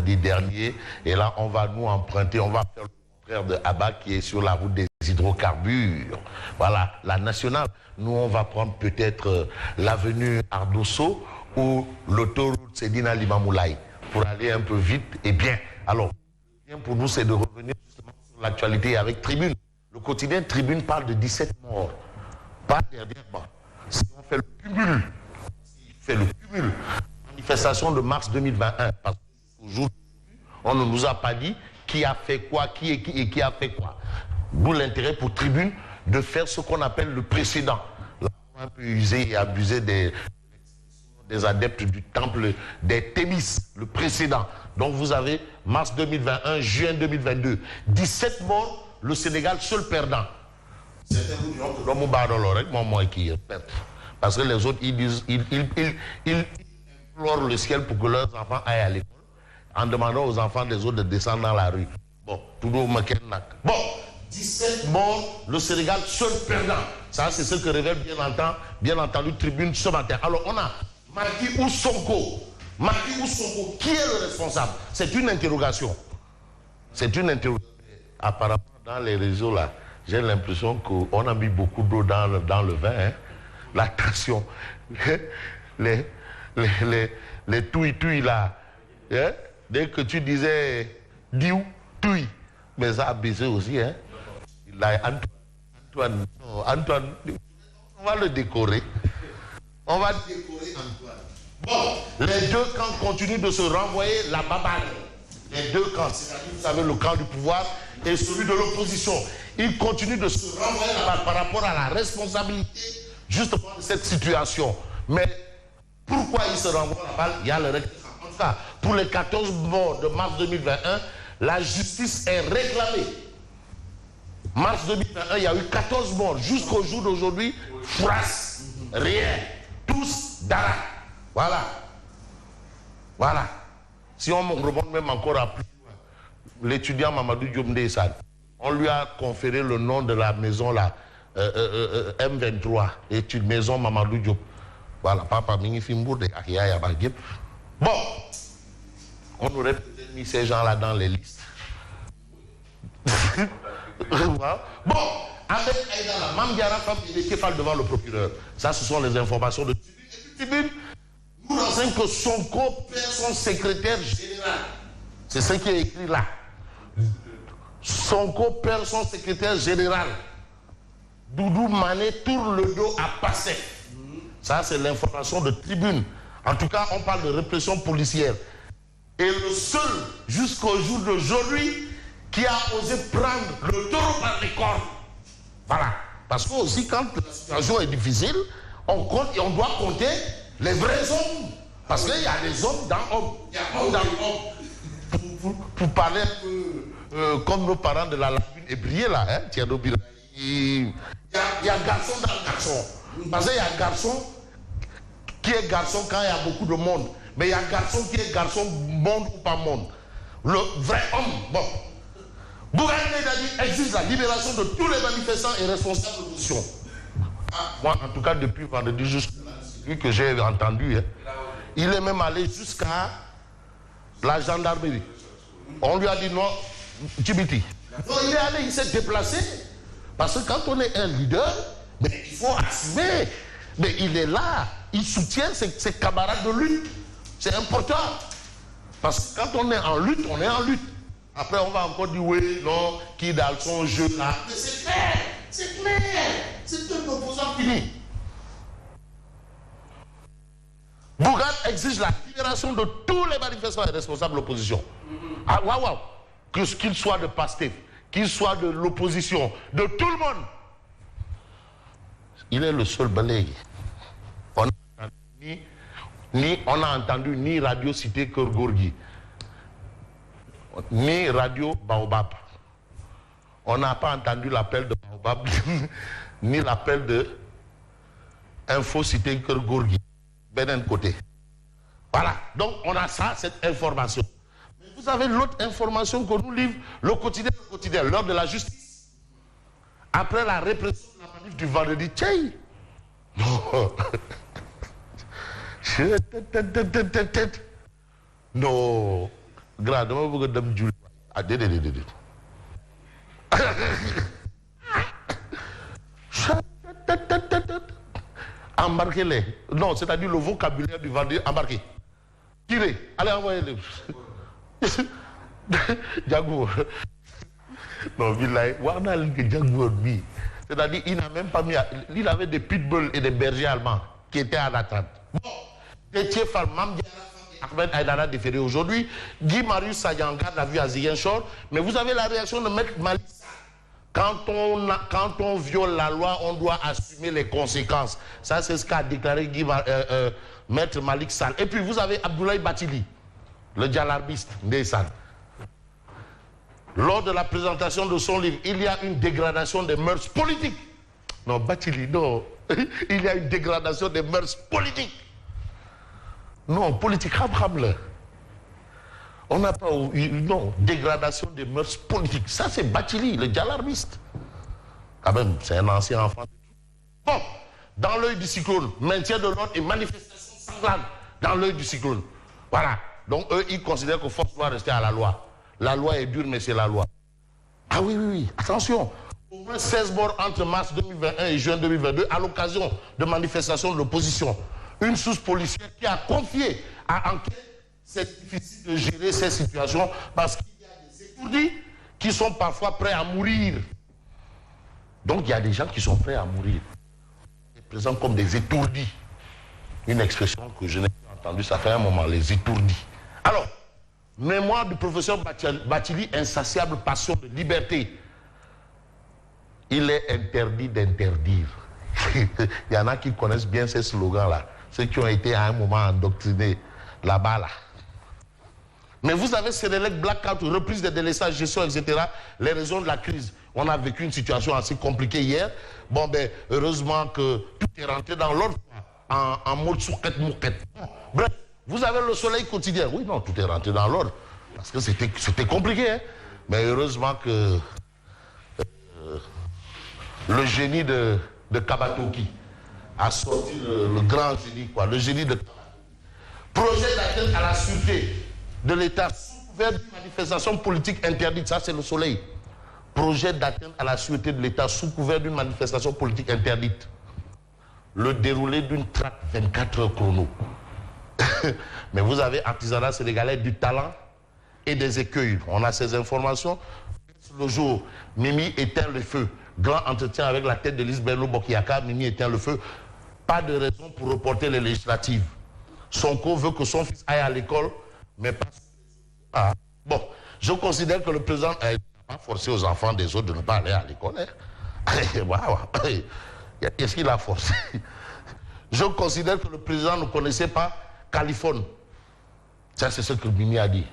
vendredi dernier. Et là, on va nous emprunter, on va faire le contraire de Abba qui est sur la route des hydrocarbures. Voilà, la nationale. Nous, on va prendre peut-être l'avenue Ardosso ou l'autoroute Sedina Limamoulaye pour aller un peu vite et bien. Alors, bien pour nous, c'est de revenir justement sur l'actualité avec Tribune. Le quotidien Tribune parle de 17 morts. Pas dernièrement. Si on fait le cumul, manifestation de mars 2021, parce qu'aujourd'hui, on ne nous a pas dit qui a fait quoi, qui et qui a fait quoi. D'où l'intérêt pour Tribune de faire ce qu'on appelle le précédent. Là, on a un peu usé et abusé des adeptes du temple des Thémis, le précédent. Donc vous avez mars 2021, juin 2022. 17 morts, le Sénégal seul perdant. Certains vous diront que l'homme bat dans l'oreille, moi qui perd. Parce que les autres, ils disent, ils implorent le ciel pour que leurs enfants aillent à l'école, en demandant aux enfants des autres de descendre dans la rue. Bon, tout le monde bon, 17 morts, le Sénégal seul perdant. Ça, c'est ce que révèle bien entendu Tribune ce matin. Alors, on a Macky ou Sonko. Macky ou Sonko, qui est le responsable? C'est une interrogation. C'est une interrogation. Apparemment, dans les réseaux, là, j'ai l'impression qu'on a mis beaucoup d'eau dans le vin. Hein. La tension. Les touilles là. Hein? Dès que tu disais Diou, touille. Mais ça a baissé aussi. Hein? Antoine, on va le décorer. On va décorer Antoine. Bon, les deux camps continuent de se renvoyer la baballe. Les deux camps, c'est-à-dire, vous savez, le camp du pouvoir et celui de l'opposition. Ils continuent de se renvoyer la balle par rapport à la responsabilité justement de cette situation. Mais pourquoi ils se renvoient la balle? Il y a le rectificatif. En tout cas, pour les 14 morts de mars 2021, la justice est réclamée. Mars 2021, il y a eu 14 morts. Jusqu'au jour d'aujourd'hui, phrase, rien. Tous d'ara. Voilà. Voilà. Si on remonte même encore à plus loin, l'étudiant Mamadou Diop Ndeye, on lui a conféré le nom de la maison là, M23, étude maison Mamadou Diop. Voilà, papa Mingi Fimbour de Akiya Bagib. Bon, on aurait peut-être mis ces gens-là dans les listes. Bon, avec Aïdara, Mamdiara, comme il est kefal devant le procureur. Ça, ce sont les informations de Tribune. Nous renseignons que Sonko perd son secrétaire général. C'est ce qui est écrit là. Sonko perd son secrétaire général. Doudou Mané tourne le dos à Pastef. Ça, c'est l'information de Tribune. En tout cas, on parle de répression policière. Et le seul, jusqu'au jour d'aujourd'hui, qui a osé prendre le taureau par les cornes. Voilà. Parce que aussi, quand la situation est difficile, on compte et on doit compter les vrais hommes. Parce qu'il y a des hommes dans hommes. Il y a hommes dans hommes. Pour parler un peu comme nos parents de la lagune ébriée là, hein, Thierno Bilaï. Il y a garçon dans garçon. Parce qu'il y a garçon qui est garçon quand il y a beaucoup de monde. Mais il y a garçon qui est garçon, monde ou pas monde. Le vrai homme, bon. Bougane Dadi exige la libération de tous les manifestants et responsables de l'opposition. Moi, en tout cas, depuis vendredi jusqu'à celui que j'ai entendu, hein, il est même allé jusqu'à la gendarmerie. On lui a dit non, Djibouti. Donc il est allé, il s'est déplacé. Parce que quand on est un leader, mais il faut assumer. Mais il est là, il soutient ses camarades de lutte. C'est important. Parce que quand on est en lutte, on est en lutte. Après, on va encore dire oui, non, qui dans son jeu là. Mais c'est clair, c'est clair. C'est un opposant fini. Bougane exige la libération de tous les manifestants et responsables de l'opposition. Ah, waouh, qu'il soit de Pastef, qu'il soit de l'opposition, de tout le monde. Il est le seul balayé. On n'a entendu ni Radio Cité Keur Gorgui, ni Radio Baobab. On n'a pas entendu l'appel de Baobab, ni l'appel de Info Cité Keur Gorgui. Benen côté. Voilà. Donc, on a ça, cette information. Mais vous avez l'autre information que nous livre le quotidien, l'heure de la justice. Après la répression de la manif du vendredi, tchèi. Non. Non. Grand, dama bëgg a dem julli. Ah, déedéet. Embarquez-les. Non, c'est-à-dire le vocabulaire du vendeur, embarquez. Tirez, allez envoyez-les. Django. Non, Django, c'est-à-dire il n'a même pas mis. Il avait des pitbulls et des bergers allemands qui étaient à l'attente. Bon, Déthié Fall, Ahmed Aïdara déféré aujourd'hui. Guy Marius Sagna en garde à vue à Ziguinchor. Mais vous avez la réaction de Maître Malick. Quand on viole la loi, on doit assumer les conséquences. Ça, c'est ce qu'a déclaré Maître Malick Sall. Et puis, vous avez Abdoulaye Bathily, le djalarbiste Ndeyssan. Lors de la présentation de son livre, il y a une dégradation des mœurs politiques. Non, Bathily, non. Il y a une dégradation des mœurs politiques. Non, politique, on n'a pas eu, non, dégradation des mœurs politiques. Ça, c'est Bathily, le djalarbiste. Quand même, c'est un ancien enfant. Bon, dans l'œil du cyclone, maintien de l'ordre et manifestation sanglante dans l'œil du cyclone. Voilà. Donc, eux, ils considèrent que force doit rester à la loi. La loi est dure, mais c'est la loi. Ah oui. Attention. Au moins 16 morts entre mars 2021 et juin 2022 à l'occasion de manifestations de l'opposition. Une source policière qui a confié à enquête. C'est difficile de gérer ces situations parce qu'il y a des étourdis qui sont parfois prêts à mourir. Donc il y a des gens qui sont prêts à mourir. Ils se présentent comme des étourdis. Une expression que je n'ai pas entendue, ça fait un moment, les étourdis. Alors, mémoire du professeur Bathily, insatiable passion de liberté. Il est interdit d'interdire. Il y en a qui connaissent bien ces slogans-là. Ceux qui ont été à un moment endoctrinés là-bas, là. Mais vous avez Sénélec, blackout, reprise des délaissages, gestion, etc. Les raisons de la crise. On a vécu une situation assez compliquée hier. Bon, ben, heureusement que tout est rentré dans l'ordre, en mode souquette-mouquette. Bref, vous avez le soleil quotidien. Oui, non, tout est rentré dans l'ordre. Parce que c'était compliqué, hein. Mais heureusement que le génie de Kabatoki a sorti le grand génie, quoi. Le génie de projet d'atteinte à la sûreté de l'État sous couvert d'une manifestation politique interdite. Ça, c'est le soleil. Projet d'atteinte à la sûreté de l'État sous couvert d'une manifestation politique interdite. Le déroulé d'une traque 24 heures chrono. Mais vous avez artisanat sénégalais du talent et des écueils. On a ces informations. Le jour, Mimi éteint le feu. Grand entretien avec la tête de Lisbelo Bokiaka. Mimi éteint le feu. Pas de raison pour reporter les législatives. Sonko veut que son fils aille à l'école, mais pas... Ah, bon, je considère que le président n'a pas forcé aux enfants des autres de ne pas aller à l'école. Qu'est-ce qu'il a forcé? Je considère que le président ne connaissait pas Californie. Ça, c'est ce que Mimi a dit.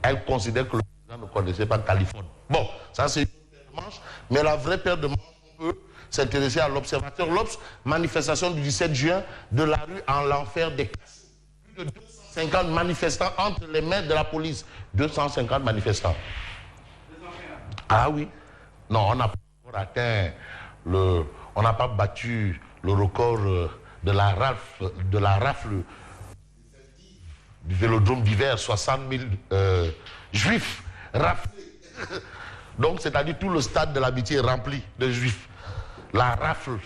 Elle considère que le président ne connaissait pas Californie. Bon, ça c'est une paire de manches, mais la vraie paire de manches, on peut s'intéresser à l'observateur. L'Obs, manifestation du 17 juin de la rue en l'enfer des Casses. Plus de 250 manifestants entre les mains de la police. 250 manifestants. Ah oui. Non, on n'a pas encore atteint on n'a pas battu le record de la rafle du vélodrome d'hiver, 60 000 juifs raflés. Donc, c'est-à-dire tout le stade de l'amitié est rempli de juifs. La rafle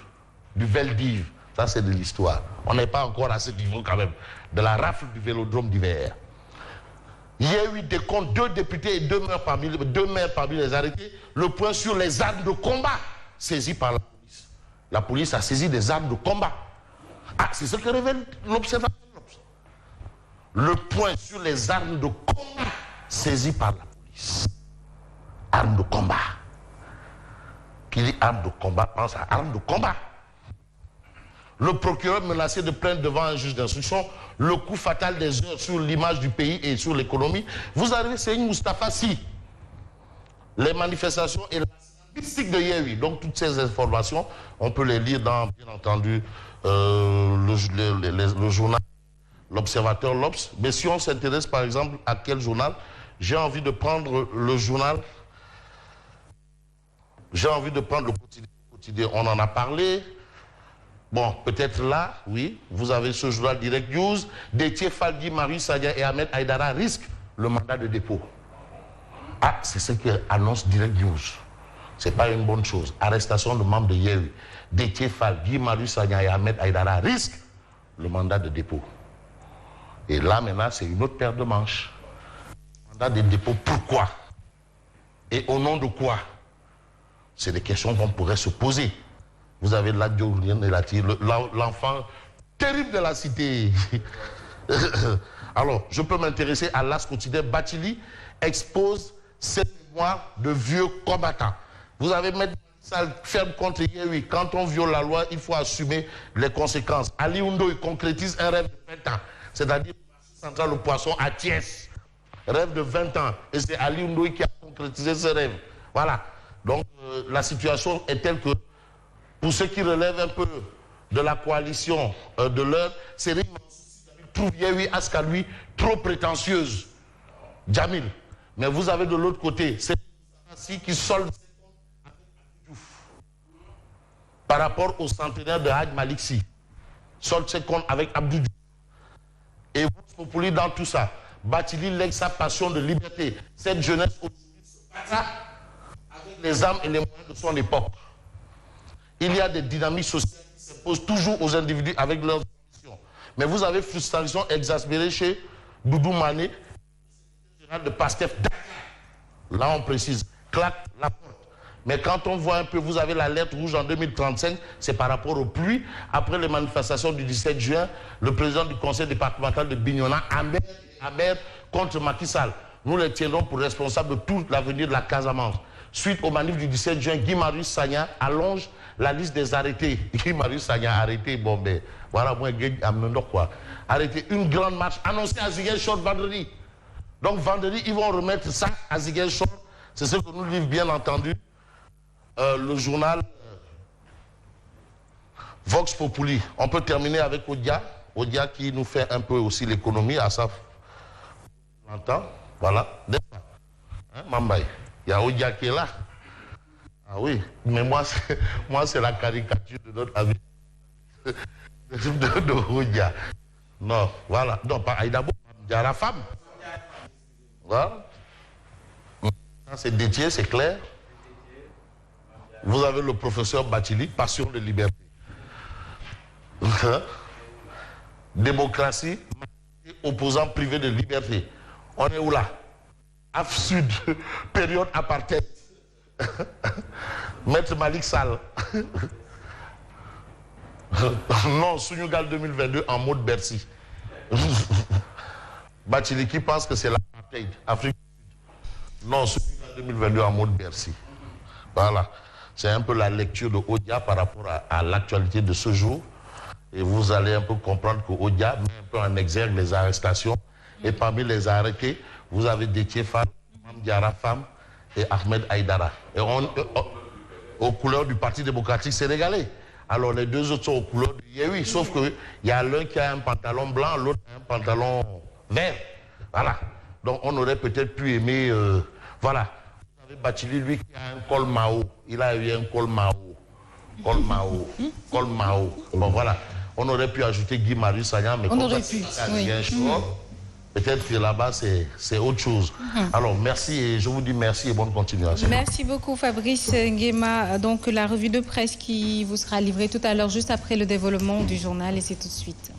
du Veldiv, ça c'est de l'histoire. On n'est pas encore à ce niveau quand même, de la rafle du vélodrome d'hiver. Il y a eu des comptes, 2 députés et 2 maires parmi les arrêtés. Le point sur les armes de combat saisies par la police. La police a saisi des armes de combat. Ah, c'est ce que révèle l'observateur. Le point sur les armes de combat saisies par la police. Armes de combat. Qui dit armes de combat pense à armes de combat. Le procureur menacé de plainte devant un juge d'instruction, le coup fatal des heures sur l'image du pays et sur l'économie. Vous arrivez, c'est une Moustapha Sy. Les manifestations et la statistique de Yewwi. Donc toutes ces informations, on peut les lire dans, bien entendu, le journal, l'Observateur, l'Obs. Mais si on s'intéresse par exemple à quel journal, j'ai envie de prendre le journal, j'ai envie de prendre le quotidien. On en a parlé. Bon, peut-être là, oui, vous avez ce journal Direct News. Déthié Fall, Guy Marius Sagna et Ahmed Aïdara risquent le mandat de dépôt. Ah, c'est ce qu'annonce Direct News. Ce n'est pas une bonne chose. Arrestation de membres de Yewwi, Déthié Fall, Guy Marius Sagna et Ahmed Aïdara risquent le mandat de dépôt. Et là, maintenant, c'est une autre paire de manches. Mandat de dépôt, pourquoi? Et au nom de quoi? C'est des questions qu'on pourrait se poser. Vous avez l'enfant terrible de la cité. Alors, je peux m'intéresser à l'As quotidien. Bathily expose ses mémoires de vieux combattants. Vous avez mettre ça ferme contre Yewwi. Quand on viole la loi, il faut assumer les conséquences. Ali Oundo, il concrétise un rêve de 20 ans. C'est-à-dire, central le poisson à Thiès. Rêve de 20 ans. Et c'est Ali Oundo qui a concrétisé ce rêve. Voilà. Donc, la situation est telle que, pour ceux qui relèvent un peu de la coalition de l'heure, c'est trouve Yewwi Aska lui trop prétentieuse. Jamil. Mais vous avez de l'autre côté, c'est qui solde par rapport au centenaire de Hadj Malick Sy. Solde ses comptes avec Abdou Diouf. Et vous, Populi, dans tout ça, Bathily lègue sa passion de liberté. Cette jeunesse aujourd'hui se bat avec les armes et les moyens de son époque. Il y a des dynamiques sociales qui s'imposent toujours aux individus avec leurs ambitions. Mais vous avez frustration exaspérée chez Doudou Mané, général de Pastef. Là, on précise, claque la porte. Mais quand on voit un peu, vous avez l'alerte rouge en 2035, c'est par rapport aux pluies. Après les manifestations du 17 juin, le président du conseil départemental de Bignona, amer contre Macky Sall. Nous les tiendrons pour responsables de tout l'avenir de la Casamance. Suite aux manifs du 17 juin, Guy Marius Sagna allonge la liste des arrêtés. Guy Marius Sagna arrêté, bon ben, voilà, moi, quoi. Arrêté une grande marche annoncée à Ziguinchor vendredi. Donc vendredi, ils vont remettre ça à Ziguinchor. C'est ce que nous livre bien entendu le journal Vox Populi. On peut terminer avec Odia. Odia qui nous fait un peu aussi l'économie à ça. On entend, voilà. Hein, Mambaye. Il y a Odia qui est là. Ah oui, mais moi c'est la caricature de notre ami de Odia. Non, voilà. Non, pas Aïdabo, Diara femme. Voilà. C'est Déthié, c'est clair. Vous avez le professeur Bathily, passion de liberté. Démocratie, opposant privé de liberté. On est où là? Af Sud, période apartheid. Maître Malick Sall. Non, Sunugal 2022 en mode Bercy. Bathily qui pense que c'est l'apartheid, Afrique du Sud. Non, Sunugal 2022 en mode Bercy. Voilà. C'est un peu la lecture de Odia par rapport à l'actualité de ce jour. Et vous allez un peu comprendre que Odia met un peu en exergue les arrestations. Et parmi les arrêtés, vous avez Déthié Fall, Diara Fam et Ahmed Aïdara. Et aux couleurs du Parti démocratique sénégalais. Alors les deux autres sont aux couleurs de Yewwi. Sauf qu'il y a l'un qui a un pantalon blanc, l'autre un pantalon vert. Voilà. Donc on aurait peut-être pu aimer... voilà. Bathily, lui, qui a un col Mao. Il a eu un col Mao. Col Mao. Col Mao. Bon, voilà. On aurait pu ajouter Guy Marius Sagna, mais on aurait pu. Peut-être que là-bas, c'est autre chose. Alors, merci et je vous dis merci et bonne continuation. Merci beaucoup, Fabrice Nguema. Donc, la revue de presse qui vous sera livrée tout à l'heure, juste après le développement du journal, et c'est tout de suite.